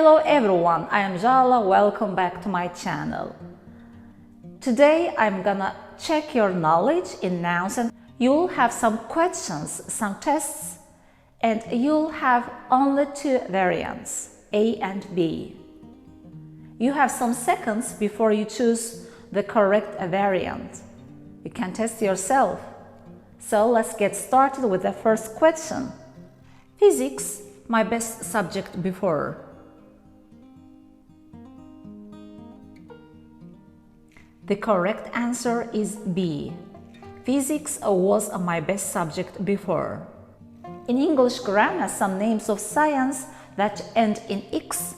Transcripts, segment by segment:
Hello everyone, I am Jala, welcome back to my channel. Today I'm gonna check your knowledge in nouns and you'll have some questions, some tests, and you'll have only two variants, A and B. You have some seconds before you choose the correct variant. You can test yourself. So let's get started with the first question. Physics, my best subject before. The correct answer is B. Physics was my best subject before. In English grammar, some names of science that end in X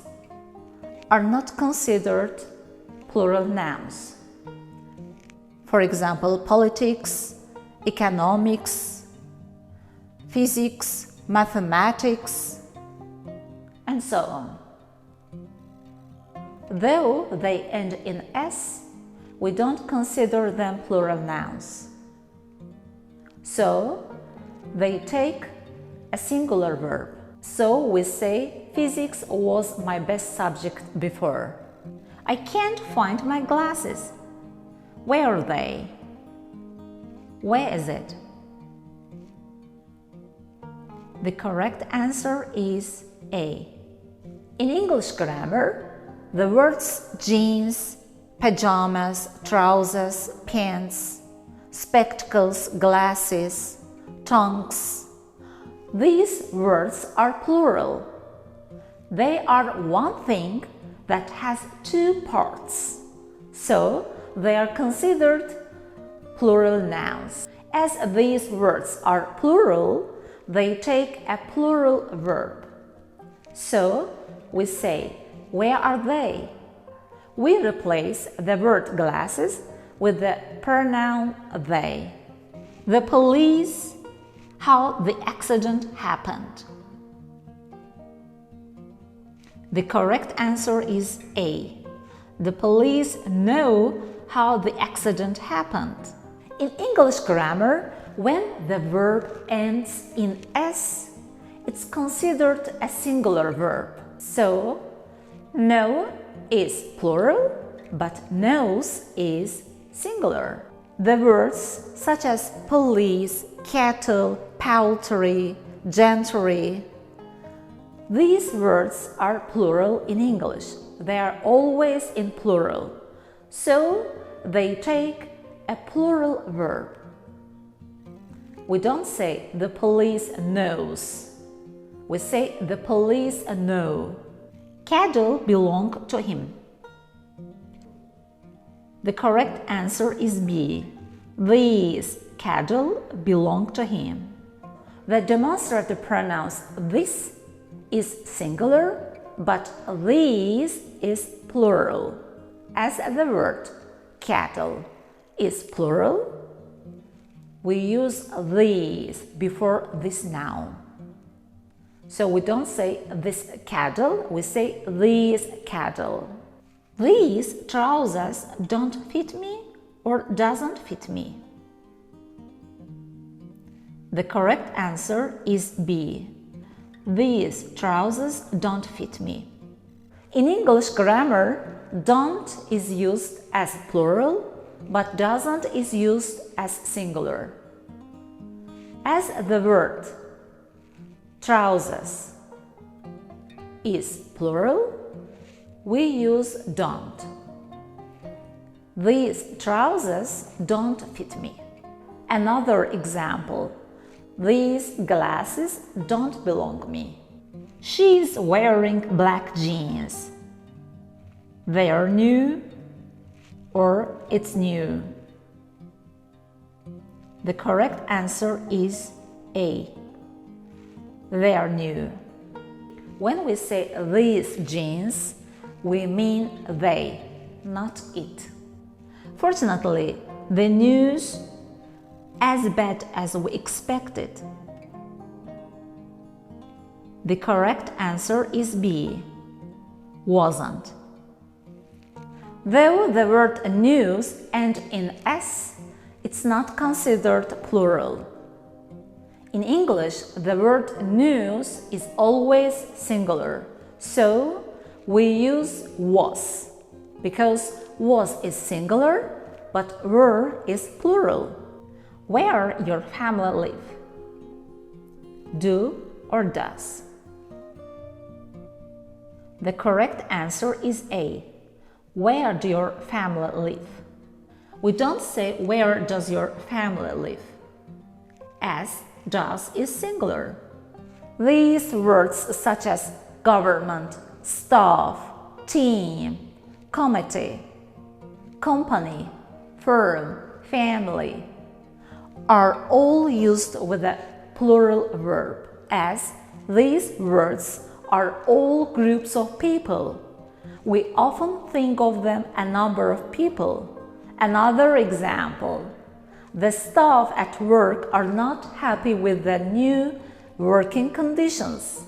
are not considered plural nouns. For example, politics, economics, physics, mathematics, and so on. Though they end in S, we don't consider them plural nouns. So, they take a singular verb. So we say, physics was my best subject before. I can't find my glasses. Where are they? Where is it? The correct answer is A. In English grammar, the words jeans, pajamas, trousers, pants, spectacles, glasses, tongues. These words are plural. They are one thing that has two parts. So they are considered plural nouns. As these words are plural, they take a plural verb. So we say, where are they? We replace the word glasses with the pronoun they. The police, how the accident happened. The correct answer is A. The police know how the accident happened. In English grammar, when the verb ends in S, it's considered a singular verb. So, know is plural, but knows is singular. The words such as police, cattle, poultry, gentry, these words are plural in English. They are always in plural. So they take a plural verb. We don't say the police knows. We say the police know. Cattle belong to him. The correct answer is B. These cattle belong to him. The demonstrative pronouns this is singular, but these is plural. As the word cattle is plural, we use these before this noun. So we don't say this cattle, we say these cattle. These trousers don't fit me or doesn't fit me. The correct answer is B. These trousers don't fit me. In English grammar, don't is used as plural, but doesn't is used as singular. As the word trousers is plural, we use don't. These trousers don't fit me. Another example, these glasses don't belong me. She's wearing black jeans. They are new or it's new. The correct answer is A. They are new. When we say these jeans, we mean they, not it. Fortunately, the news as bad as we expected. The correct answer is B. Wasn't. Though the word news ends in S, it's not considered plural. In English, the word news is always singular, so we use was because was is singular but were is plural. Where your family live? Do or does? The correct answer is A. Where do your family live? We don't say where does your family live, as does is singular. These words such as government, staff, team, committee, company, firm, family are all used with a plural verb, as these words are all groups of people. We often think of them a number of people. Another example, the staff at work are not happy with the new working conditions.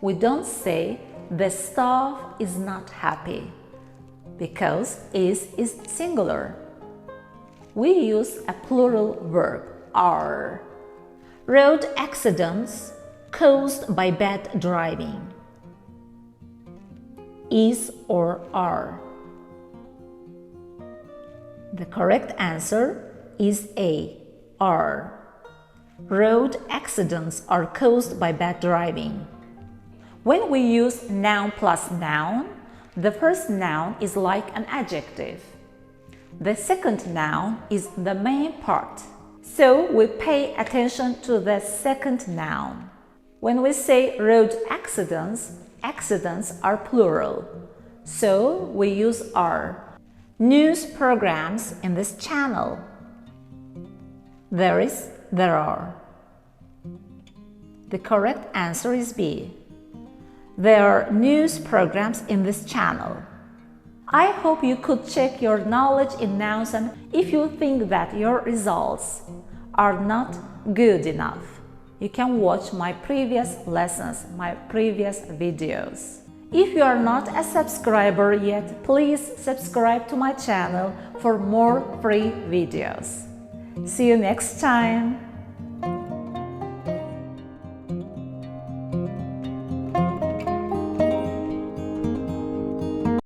We don't say the staff is not happy because is singular. We use a plural verb, are. Road accidents caused by bad driving. Is or are? The correct answer is A, are. Road accidents are caused by bad driving. When we use noun plus noun, the first noun is like an adjective. The second noun is the main part. So we pay attention to the second noun. When we say road accidents, accidents are plural. So we use are. News programs in this channel. There is, there are. The correct answer is B. There are news programs in this channel. I hope you could check your knowledge in nouns, and if you think that your results are not good enough, you can watch my previous lessons, my previous videos. If you are not a subscriber yet, please subscribe to my channel for more free videos. See you next time!